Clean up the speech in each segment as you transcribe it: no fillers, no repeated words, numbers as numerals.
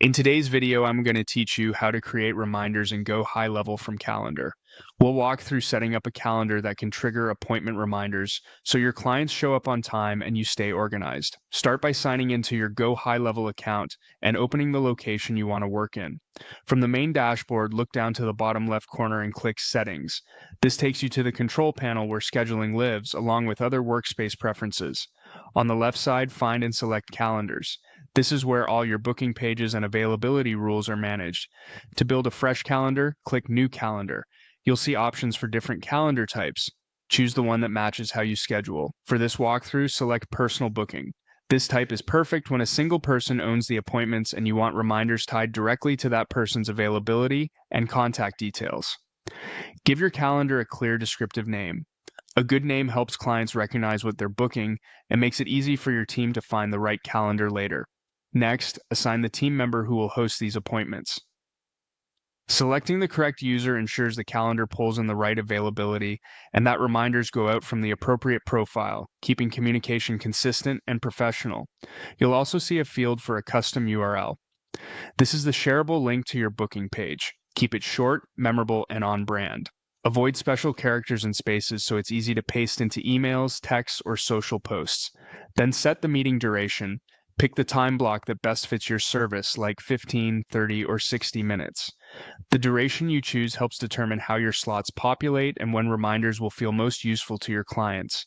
In today's video, I'm going to teach you how to create reminders in GoHighLevel from Calendar. We'll walk through setting up a calendar that can trigger appointment reminders so your clients show up on time and you stay organized. Start by signing into your GoHighLevel account and opening the location you want to work in. From the main dashboard, look down to the bottom left corner and click Settings. This takes you to the control panel where scheduling lives, along with other workspace preferences. On the left side, find and select Calendars. This is where all your booking pages and availability rules are managed. To build a fresh calendar, click New Calendar. You'll see options for different calendar types. Choose the one that matches how you schedule. For this walkthrough, select Personal Booking. This type is perfect when a single person owns the appointments and you want reminders tied directly to that person's availability and contact details. Give your calendar a clear descriptive name. A good name helps clients recognize what they're booking and makes it easy for your team to find the right calendar later. Next, assign the team member who will host these appointments. Selecting the correct user ensures the calendar pulls in the right availability and that reminders go out from the appropriate profile, keeping communication consistent and professional. You'll also see a field for a custom URL. This is the shareable link to your booking page. Keep it short, memorable, and on brand. Avoid special characters and spaces so it's easy to paste into emails, texts, or social posts. Then set the meeting duration. Pick the time block that best fits your service, like 15, 30, or 60 minutes. The duration you choose helps determine how your slots populate and when reminders will feel most useful to your clients.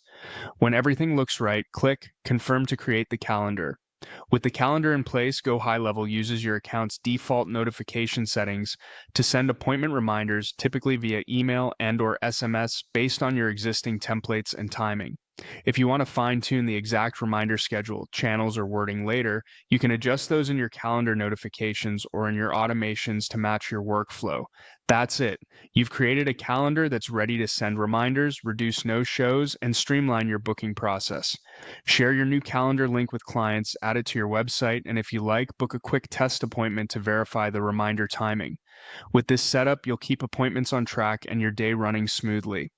When everything looks right, click Confirm to create the calendar. With the calendar in place, GoHighLevel uses your account's default notification settings to send appointment reminders, typically via email and/or SMS, based on your existing templates and timing. If you want to fine-tune the exact reminder schedule, channels, or wording later, you can adjust those in your calendar notifications or in your automations to match your workflow. That's it. You've created a calendar that's ready to send reminders, reduce no-shows, and streamline your booking process. Share your new calendar link with clients, add it to your website, and if you like, book a quick test appointment to verify the reminder timing. With this setup, you'll keep appointments on track and your day running smoothly.